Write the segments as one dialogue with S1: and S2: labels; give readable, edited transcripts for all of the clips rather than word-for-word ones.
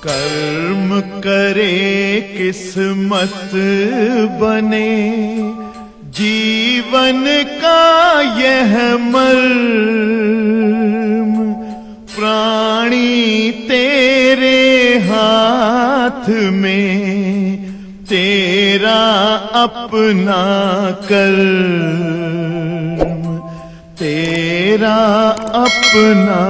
S1: कर्म करे किस्मत बने, जीवन का यह मर्म, प्राणी तेरे हाथ में, तेरा अपना कर्म, तेरा अपना।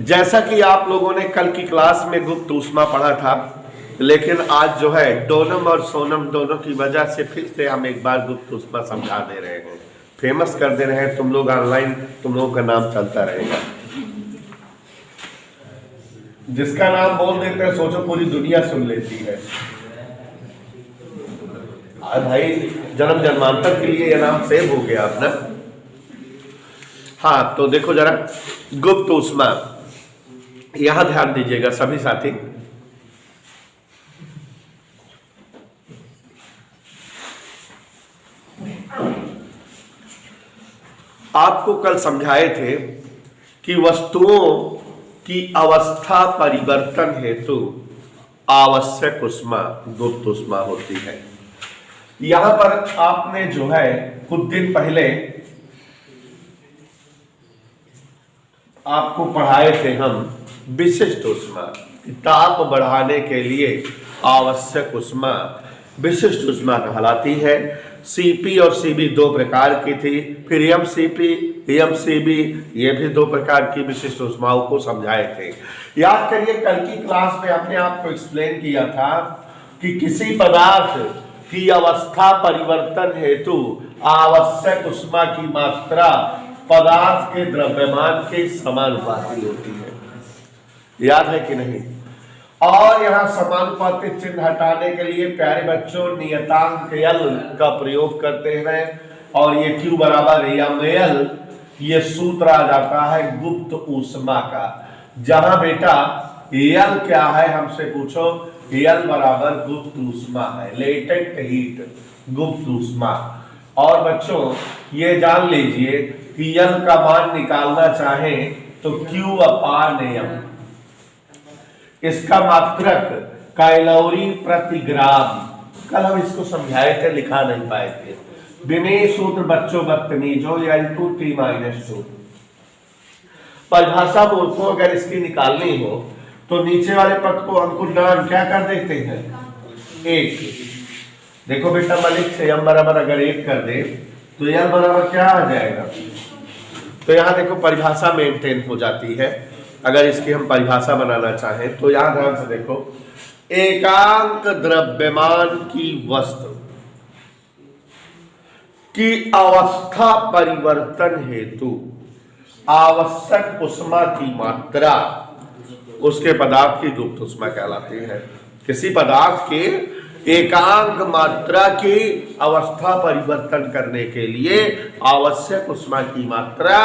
S2: जैसा कि आप लोगों ने कल की क्लास में गुप्त ऊष्मा पढ़ा था, लेकिन आज जो है डोनम और सोनम दोनों की वजह से फिर से हम एक बार गुप्त ऊष्मा समझा दे रहे हैं, फेमस कर दे रहे हैं। तुम लोग ऑनलाइन, तुम लोगों का नाम चलता रहेगा। जिसका नाम बोल देते हैं सोचो पूरी दुनिया सुन लेती है। भाई जन्म जन्मांतर के लिए यह नाम सेव हो गया अपना। हाँ, तो देखो जरा गुप्त ऊष्मा, यहां ध्यान दीजिएगा सभी साथी। आपको कल समझाए थे कि वस्तुओं की अवस्था परिवर्तन हेतु आवश्यक ऊष्मा गुप्त ऊष्मा होती है। यहां पर आपने जो है कुछ दिन पहले आपको पढ़ाए थे हम विशिष्ट ऊष्मा, ताप बढ़ाने के लिए आवश्यक ऊष्मा विशिष्ट ऊष्मा कहलाती है। सीपी और सीबी दो प्रकार की थी, फिर एमसीपी एमसीबी ये भी दो प्रकार की विशिष्ट ऊष्माओं को समझाए थे। याद करिए कल की क्लास में हमने आपको एक्सप्लेन किया था कि किसी पदार्थ की अवस्था परिवर्तन हेतु आवश्यक ऊष्मा की मात्रा पदार्थ के द्रव्यमान के समानुपाती होती है। याद है कि नहीं? और यहां समानुपातिक चिन्ह हटाने के लिए प्यारे बच्चों नियतांक एल का प्रयोग करते हैं, और ये Q बराबर ml, ये सूत्र आ जाता है गुप्त ऊष्मा का। जहां बेटा L क्या है हमसे पूछो, L बराबर गुप्त ऊष्मा है, लेटेंट हीट, गुप्त ऊष्मा। और बच्चों ये जान लीजिए कि L का मान निकालना चाहें तो Q अपान m, इसका मात्रक कैलोरी प्रति ग्राम। कल हम इसको समझाए थे, लिखा नहीं पाए थे। विमेय सूत्र बच्चों बदतमीजों L2T-2। परिभाषा मूर्खों अगर इसकी निकालनी हो तो नीचे वाले पद को अंकुश डाल क्या कर देते हैं, 1। देखो बेटा मलिक से m बराबर अगर 1 कर दे तो L बराबर क्या आ जाएगा। तो यहां देखो परिभाषा मेंटेन हो जाती है। अगर इसकी हम परिभाषा बनाना चाहें तो यहां ध्यान से देखो, एकांक द्रव्यमान की वस्तु की अवस्था परिवर्तन हेतु आवश्यक ऊष्मा की मात्रा उसके पदार्थ की गुप्त ऊष्मा कहलाती है। किसी पदार्थ के एकांक मात्रा की अवस्था परिवर्तन करने के लिए आवश्यक ऊष्मा की मात्रा।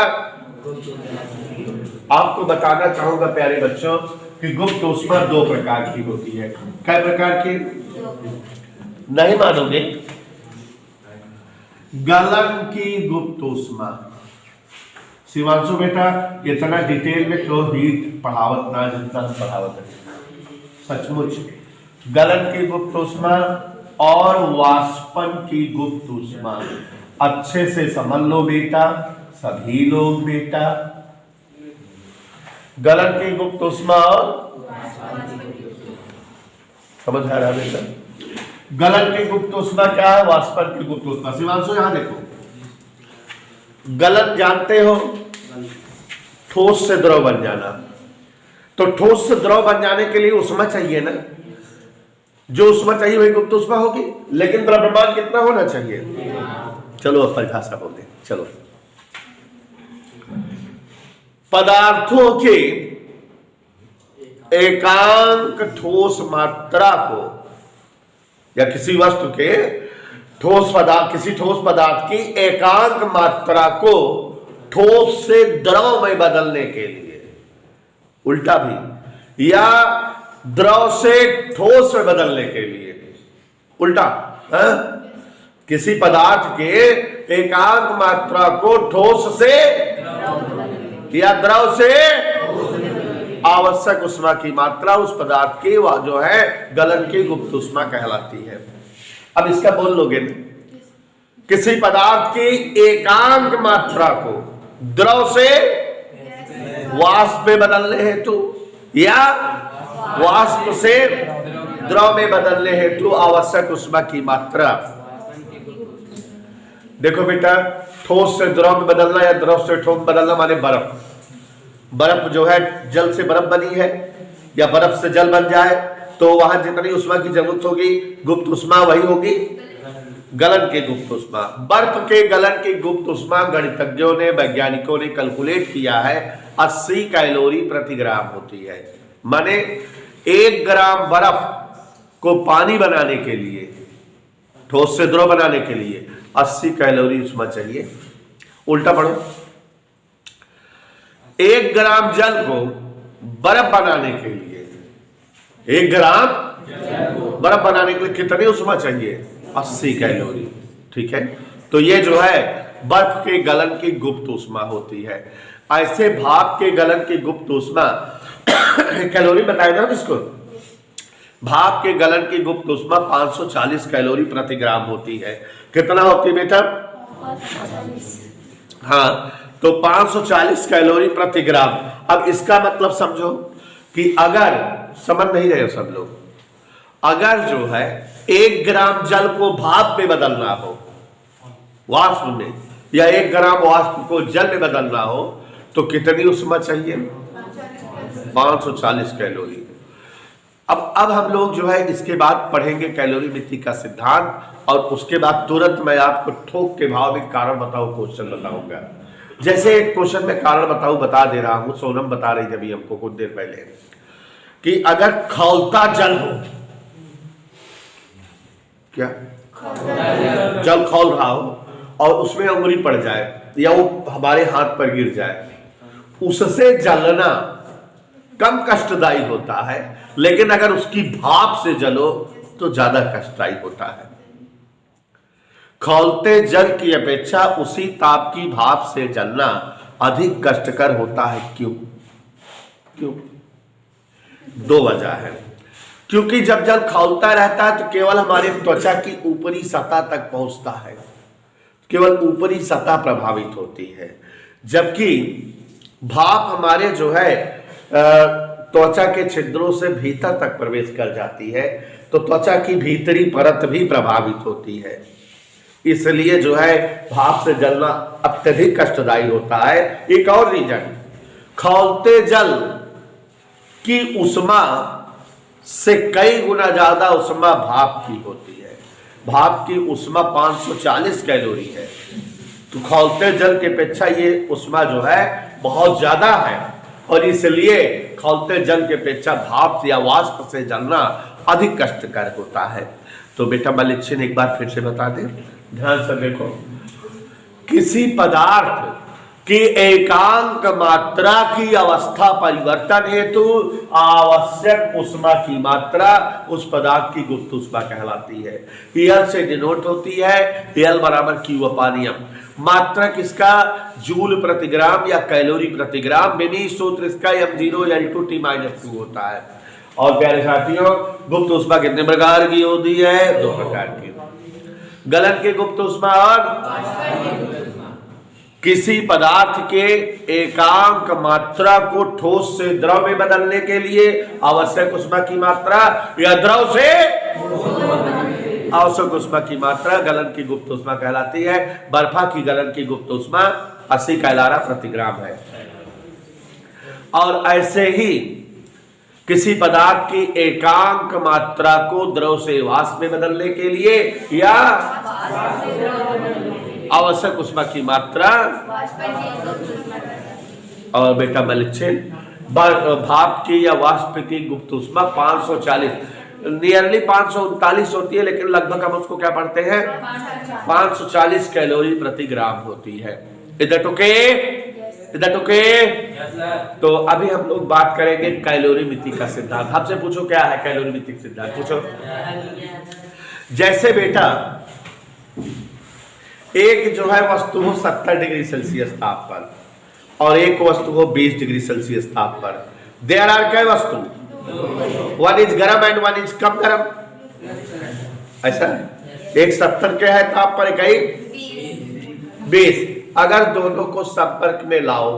S2: आपको बताना चाहूंगा प्यारे बच्चों कि गुप्त ऊष्मा 2 प्रकार की होती है। कै प्रकार की? नहीं मानोगे? गलन की गुप्त ऊष्मा। शिवांशु बेटा इतना डिटेल में तो हीट पढ़ावत ना जितना पढ़ावत है, सचमुच। गलन की गुप्त ऊष्मा और वाष्पन की गुप्त ऊष्मा अच्छे से समझ लो बेटा, सभी लोग बेटा। गलन की गुप्त ऊष्मा और समझ आ रहा है बेटा? गलन की गुप्त ऊष्मा क्या है, वाष्पन की गुप्त ऊष्मा। शिवांशु यहां देखो, गलन जानते हो, ठोस से द्रव बन जाना। तो ठोस से द्रव बन जाने के लिए ऊष्मा चाहिए ना, जो ऊष्मा चाहिए वही गुप्त ऊष्मा होगी, लेकिन द्रव्यमान कितना होना चाहिए। चलो अब परिभाषा बोलते हैं। चलो, पदार्थों के एकांक ठोस मात्रा को, या किसी वस्तु के ठोस पदार्थ, किसी ठोस पदार्थ की एकांक मात्रा को ठोस से द्रव में बदलने के लिए, उल्टा भी, या द्रव से ठोस में बदलने के लिए, उल्टा किसी पदार्थ के एकांक मात्रा को ठोस से या द्रव से आवश्यक उष्मा की मात्रा उस पदार्थ की जो है गलन की गुप्त उष्मा कहलाती है। अब इसका बोल लोगे ना, किसी पदार्थ की एकांक मात्रा को द्रव से वाष्प में बदलने हेतु या वाष्प से द्रव में बदलने हेतु आवश्यक उष्मा की मात्रा। देखो बेटा, ठोस से द्रव में बदलना या द्रव से ठोस में बदलना माने बर्फ। बर्फ जो है जल से बर्फ बनी है या बर्फ से जल बन जाए तो वहां जितनी उष्मा की जरूरत होगी गुप्त उष्मा वही होगी गलन की गुप्त उष्मा। बर्फ के गलन की गुप्त उष्मा गणितज्ञों ने वैज्ञानिकों ने कैलकुलेट किया है 80 कैलोरी प्रति ग्राम होती है। माने 1 ग्राम बर्फ को पानी बनाने के लिए, ठोस से द्रव बनाने के लिए 80 कैलोरी उष्मा चाहिए। उल्टा पढ़ो, 1 ग्राम जल को बर्फ बनाने के लिए, 1 ग्राम बर्फ बनाने के लिए कितनी उष्मा चाहिए? 80 कैलोरी। ठीक है, तो ये जो है बर्फ के गलन की गुप्त उष्मा होती है। ऐसे भाप के गलन की गुप्त उष्मा कैलोरी बताया था इसको, भाप के गलन की गुप्त उष्मा 540 कैलोरी प्रति ग्राम होती है। कितना होती है बेटा? हाँ, तो 540 कैलोरी प्रति ग्राम। अब इसका मतलब समझो कि अगर, समझ नहीं रहे हो सब लोग, अगर जो है 1 ग्राम जल को भाप में बदलना हो वाष्प में, या 1 ग्राम वाष्प को जल में बदलना हो तो कितनी उष्मा चाहिए? 540 कैलोरी। अब हम लोग जो है इसके बाद पढ़ेंगे कैलोरी मिति का सिद्धांत, और उसके बाद तुरंत मैं आपको ठोक के भाव में कारण बताओ क्वेश्चन बताऊंगा। जैसे एक क्वेश्चन में कारण बताओ बता दे रहा हूं, सोनम बता रही थी अभी हमको कुछ देर पहले कि अगर खौलता जल हो, क्या जल खौल रहा हो और उसमें अंगुली पड़ जाए या वो हमारे हाथ पर गिर जाए, उससे जलना कम कष्टदायी होता है, लेकिन अगर उसकी भाप से जलो तो ज्यादा कष्टदायी होता है। खौलते जल की अपेक्षा उसी ताप की भाप से जलना अधिक कष्टकर होता है। क्यों? 2 वजह है। क्योंकि जब जल खौलता रहता है तो केवल हमारे त्वचा की ऊपरी सतह तक पहुंचता है, केवल ऊपरी सतह प्रभावित होती है, जबकि भाप हमारे जो है त्वचा के छिद्रों से भीतर तक प्रवेश कर जाती है, तो त्वचा की भीतरी परत भी प्रभावित होती है। इसलिए जो है भाप से जलना अत्यधिक कष्टदायी होता है। एक और रीजन, खौलते जल की उष्मा से कई गुना ज्यादा उष्मा भाप की होती है। भाप की उष्मा 540 कैलोरी है, तो खौलते जल की अपेक्षा ये उष्मा जो है बहुत ज्यादा है, और इसलिए खौलते जल की अपेक्षा भाप या वाष्प से जलना अधिक कष्टकर होता है। तो बेटा मलिक्सिन एक बार फिर से बता दें, ध्यान से देखो, किसी पदार्थ की एकांक मात्रा की अवस्था परिवर्तन हेतु आवश्यक उष्मा की मात्रा उस पदार्थ की गुप्त उष्मा कहलाती है। एल से डिनोट होती है, एल बराबर क्यू अपान एम। मात्रा किसका? जूल प्रति ग्राम या कैलोरी प्रति ग्राम। बेनी सूत्र इसका m0 L2T-2 होता है। और प्यारे साथियों, गुप्त उष्मा कितने प्रकार की होती है? 2 प्रकार की। गलन की गुप्त उष्मा और किसी पदार्थ के एकांक मात्रा को ठोस से द्रव में बदलने के लिए आवश्यक उष्मा की मात्रा, या द्रव से आवश्यक उष्मा की मात्रा गलन की गुप्त उष्मा कहलाती है। बर्फा की गलन की गुप्त उष्मा 80 कैलोरी प्रति ग्राम है। और ऐसे ही किसी पदार्थ की एकांक मात्रा को द्रव से वाष्प में बदलने के लिए या आवश्यक उष्मा की मात्रा, और बेटा मलिक्सिन भाप की या वाष्प की गुप्त उष्मा 540, नियरली 539 होती है, लेकिन लगभग हम उसको क्या पढ़ते हैं? 540 कैलोरी प्रति ग्राम होती है। इधर ओके? इधर ओके? तो अभी हम लोग बात करेंगे कैलोरी मिति का सिद्धांत। आपसे पूछो क्या है कैलोरी मिति का सिद्धांत? पूछो। जैसे बेटा एक जो है वस्तु हो 70 डिग्री सेल्सियस ताप पर और एक वस्तु हो 20 डिग्री सेल्सियस ताप पर। देयर आर क्या वस्तु, वन इज गर्म एंड वन इज कम गर्म, ऐसा एक 70 के है ताप पर, एक 20। अगर दोनों को संपर्क में लाओ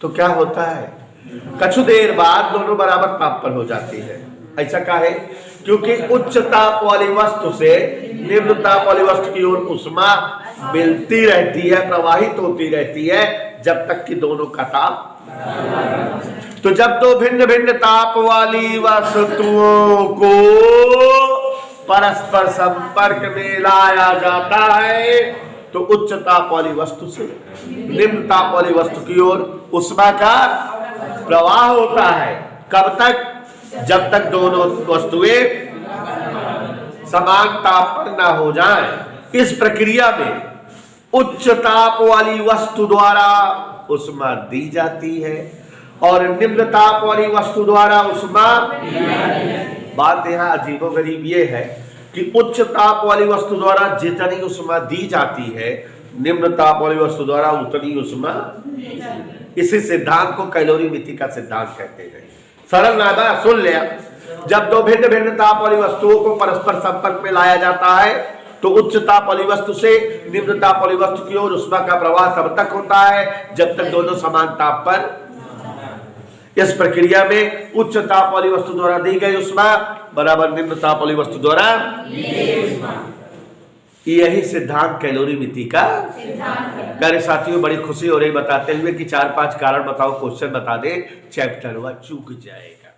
S2: तो क्या होता है, कुछ देर बाद दोनों बराबर ताप पर हो जाती है। ऐसा का है क्योंकि उच्च ताप वाली वस्तु से निम्न ताप वाली वस्तु की ओर उष्मा मिलती रहती है, प्रवाहित होती रहती है जब तक कि दोनों का ताप। तो जब दो भिन्न भिन्न ताप वाली वस्तुओं को परस्पर संपर्क में लाया जाता है तो उच्च ताप वाली वस्तु से निम्न ताप वाली वस्तु की ओर उष्मा का प्रवाह होता है। कब तक, जब तक दोनों वस्तुएं समान ताप पर ना हो जाएं। इस प्रक्रिया में उच्च ताप वाली वस्तु द्वारा उष्मा दी जाती है और निम्न ताप वाली वस्तु द्वारा उष्मा। बात यहाँ अजीबोगरीब ये है कि उच्च ताप वाली वस्तु द्वारा जितनी उष्मा दी जाती है निम्न ताप वाली वस्तु द्वारा उतनी उष्मा। इसी सिद्धांत को कैलोरीमिति का सिद्धांत कहते हैं। सरल नादा सुन लिया, जब दो भिन्न भिन्न ताप वाली वस्तुओं को परस्पर संपर्क में लाया जाता है तो उच्च ताप वाली वस्तु से निम्न ताप वाली वस्तु की ओर उष्मा का प्रवाह तब तक होता है जब तक दोनों समान ताप पर। इस प्रक्रिया में उच्च ताप वाली वस्तु द्वारा दी गई उष्मा बराबर निम्न ताप वाली वस्तु द्वारा। यही सिद्धांत कैलोरीमिति का। प्यारे साथियों, बड़ी खुशी हो रही बताते हुए कि 4-5 कारण बताओ, क्वेश्चन बता दे, चैप्टर 1 चूक जाएगा।